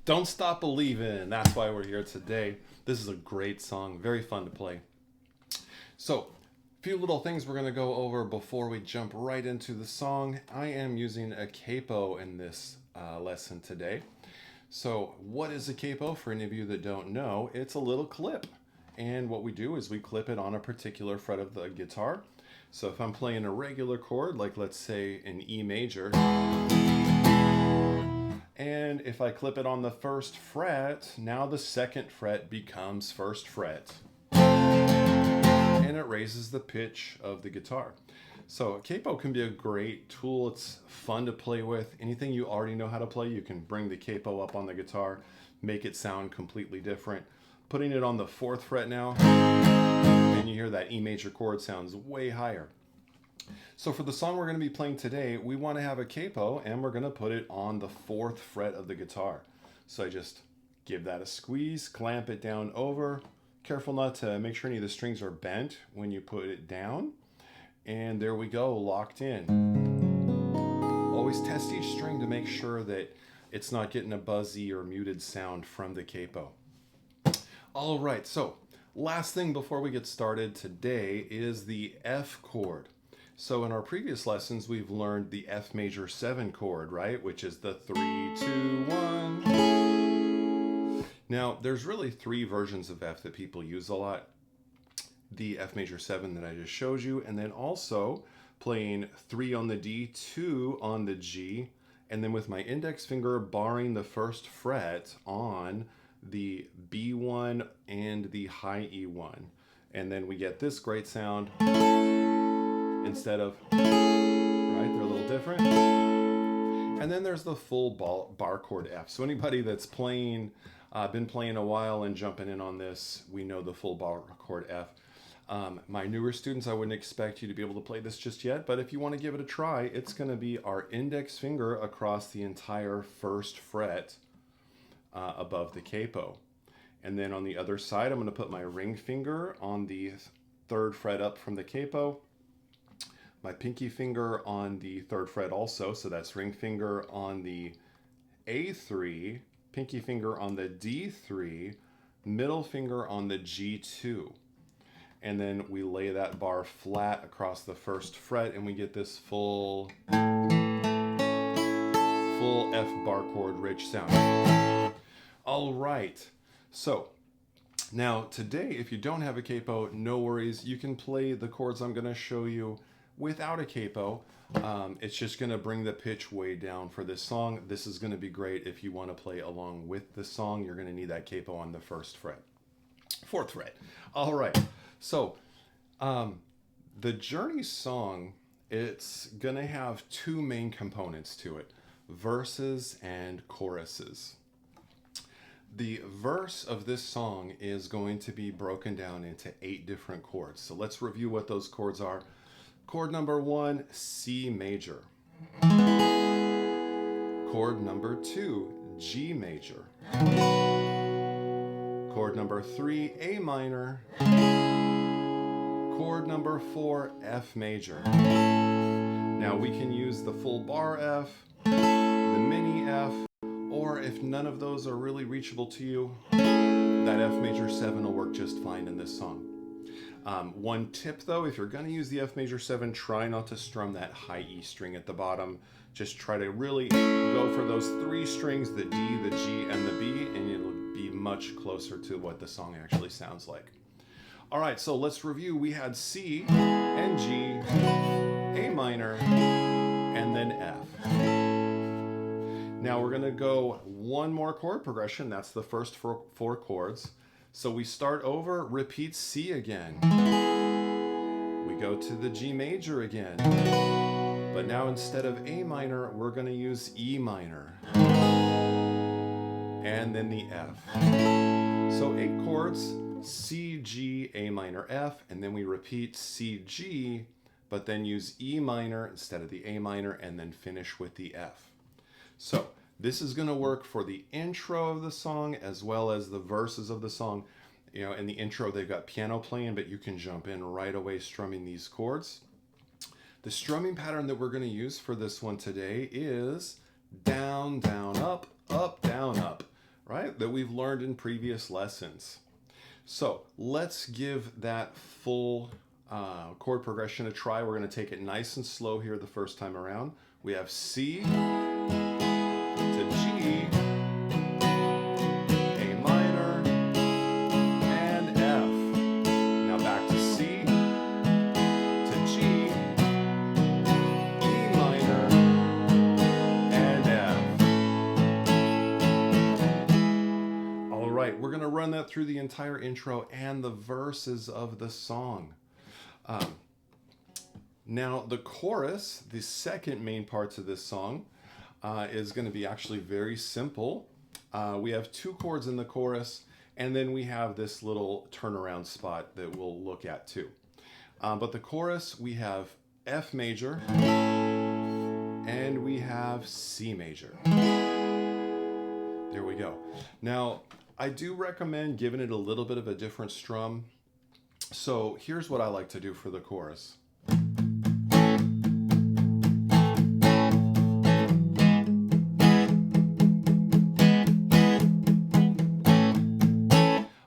Don't Stop Believin'. That's why we're here today. This is a great song, very fun to play. So, a few little things we're going to go over before we jump right into the song. I am using a capo in this lesson today. So, what is a capo? For any of you that don't know, it's a little clip. And what we do is we clip it on a particular fret of the guitar. So if I'm playing a regular chord, like let's say an E major, and if I clip it on the first fret, now the second fret becomes first fret. And it raises the pitch of the guitar. So a capo can be a great tool. It's fun to play with. Anything you already know how to play, you can bring the capo up on the guitar, make it sound completely different. Putting it on the fourth fret now, and you hear that E major chord sounds way higher. So for the song we're going to be playing today, we want to have a capo, and we're going to put it on the fourth fret of the guitar. So I just give that a squeeze, clamp it down over. Careful not to make sure any of the strings are bent when you put it down. And there we go, locked in. Always test each string to make sure that it's not getting a buzzy or muted sound from the capo. All right, so last thing before we get started today is the F chord. So in our previous lessons, we've learned the F major 7 chord, right? Which is the 3, 2, 1. Now, there's really 3 versions of F that people use a lot. The F major 7 that I just showed you, and then also playing 3 on the D, 2 on the G, and then with my index finger barring the first fret on the B1 and the high E1. And then we get this great sound instead of, right? They're a little different. And then there's the full bar chord F. So anybody that's been playing a while and jumping in on this, we know the full bar chord F. My newer students, I wouldn't expect you to be able to play this just yet, but if you want to give it a try, it's going to be our index finger across the entire first fret above the capo. And then on the other side, I'm going to put my ring finger on the 3rd fret up from the capo, my pinky finger on the 3rd fret also, so that's ring finger on the A3, pinky finger on the D3, middle finger on the G2. And then we lay that bar flat across the 1st fret, and we get this full F bar chord rich sound. All right, so now today, if you don't have a capo, no worries. You can play the chords I'm going to show you without a capo. It's just going to bring the pitch way down for this song. This is going to be great if you want to play along with the song. You're going to need that capo on the 1st fret, 4th fret. All right, so the Journey song, it's going to have 2 main components to it, verses and choruses. The verse of this song is going to be broken down into 8 different chords. So let's review what those chords are. Chord number 1, C major. Chord number 2, G major. Chord number 3, A minor. Chord number 4, F major. Now we can use the full bar F, the mini F, or if none of those are really reachable to you, that F major 7 will work just fine in this song. One tip though, if you're going to use the F major 7, try not to strum that high E string at the bottom. Just try to really go for those 3 strings, the D, the G, and the B, and it'll be much closer to what the song actually sounds like. All right, so let's review. We had C and G, A minor, and then F. Now we're going to go one more chord progression. That's the first 4 chords. So we start over, repeat C again. We go to the G major again. But now instead of A minor, we're going to use E minor. And then the F. So 8 chords, C, G, A minor, F, and then we repeat C, G, but then use E minor instead of the A minor, and then finish with the F. So this is going to work for the intro of the song as well as the verses of the song. You know, in the intro, they've got piano playing, but you can jump in right away strumming these chords. The strumming pattern that we're going to use for this one today is down, down, up, down, up. right? That we've learned in previous lessons. So let's give that full chord progression a try. We're going to take it nice and slow here the first time around. We have C to G, A minor, and F. Now back to C to G, E minor, and F. All right, we're going to run that through the entire intro and the verses of the song. Now the chorus, the second main parts of this song, is going to be actually very simple. We have 2 chords in the chorus, and then we have this little turnaround spot that we'll look at too. But the chorus, we have F major, and we have C major. There we go. Now, I do recommend giving it a little bit of a different strum. So here's what I like to do for the chorus.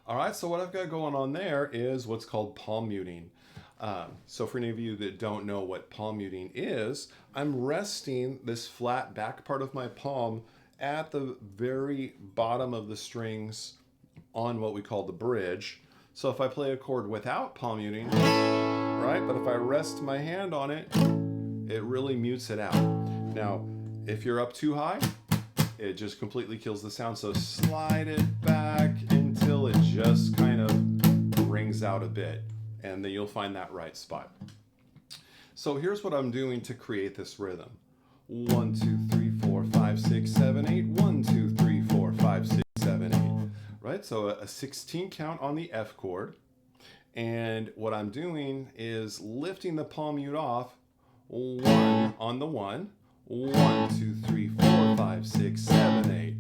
All right, so what I've got going on there is what's called palm muting. So for any of you that don't know what palm muting is, I'm resting this flat back part of my palm at the very bottom of the strings on what we call the bridge. So if I play a chord without palm muting, right, but if I rest my hand on it, it really mutes it out. Now, if you're up too high, it just completely kills the sound. So slide it back until it just kind of rings out a bit, and then you'll find that right spot. So here's what I'm doing to create this rhythm. 1, 2, 3, 4, 5, 6, 7, 8. 1, 2, 3, 4, 5, 6, 7, 8. Right, so a 16 count on the F chord. And what I'm doing is lifting the palm mute off, 1 on the 1. 1, 2, 3, 4, 5, 6, 7, 8.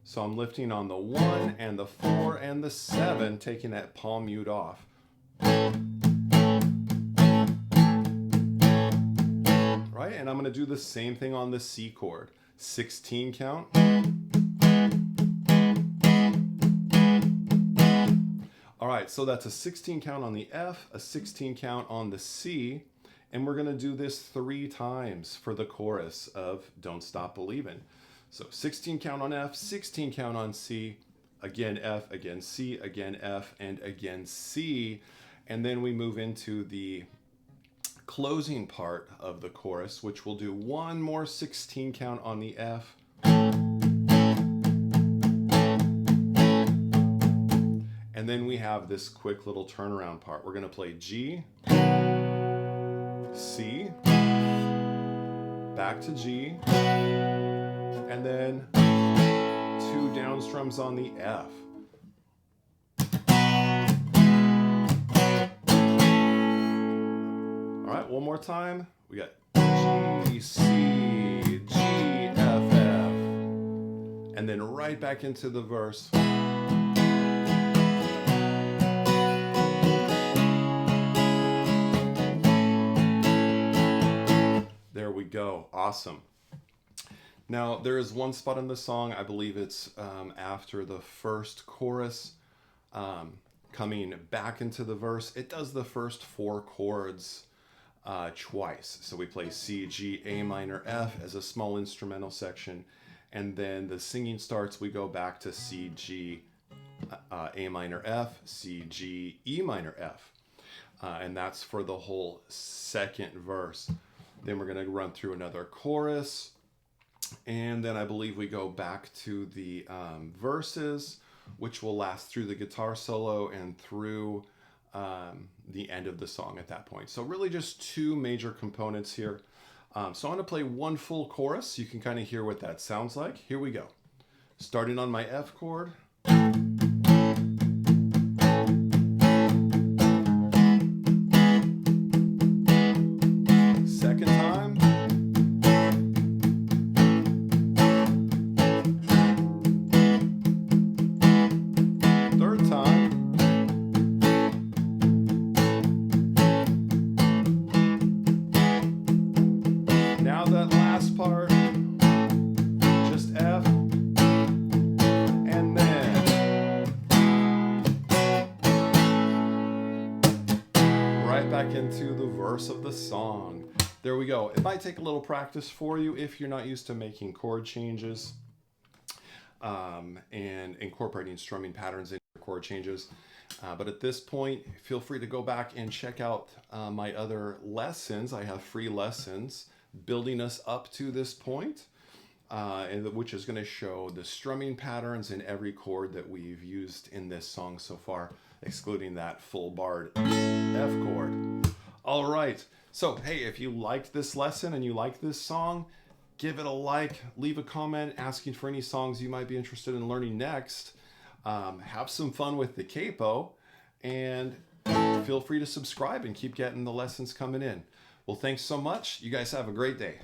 So I'm lifting on the 1 and the 4 and the 7, taking that palm mute off. Right, and I'm going to do the same thing on the C chord. 16 count. All right, so that's a 16 count on the F, a 16 count on the C, and we're going to do this 3 times for the chorus of Don't Stop Believin'. So 16 count on F, 16 count on C, again F, again C, again F, and again C. And then we move into the closing part of the chorus, which will do 1 more 16 count on the F. And then we have this quick little turnaround part. We're going to play G, C, back to G, and then 2 down strums on the F. All right, one more time. We got G, C, G, F, F. And then right back into the verse. There we go. Awesome. Now, there is one spot in the song, I believe it's after the first chorus, coming back into the verse. It does the first 4 chords twice. So we play C, G, A minor, F as a small instrumental section, and then the singing starts. We go back to C, G, A minor, F, C, G, E minor, F. And that's for the whole second verse. Then we're going to run through another chorus, and then I believe we go back to the verses, which will last through the guitar solo and through the end of the song at that point. So really just 2 major components here. So I'm going to play one full chorus. You can kind of hear what that sounds like. Here we go. Starting on my F chord. Second time. Third time. Now that last part, just F, and back into the verse of the song. There we go. It might take a little practice for you if you're not used to making chord changes and incorporating strumming patterns in your chord changes. But at this point, feel free to go back and check out my other lessons. I have free lessons building us up to this point, which is going to show the strumming patterns in every chord that we've used in this song so far, excluding that full barred F chord. All right. So, hey, if you liked this lesson and you like this song, give it a like, leave a comment asking for any songs you might be interested in learning next. Have some fun with the Capo, and feel free to subscribe and keep getting the lessons coming in. Well, thanks so much. You guys have a great day.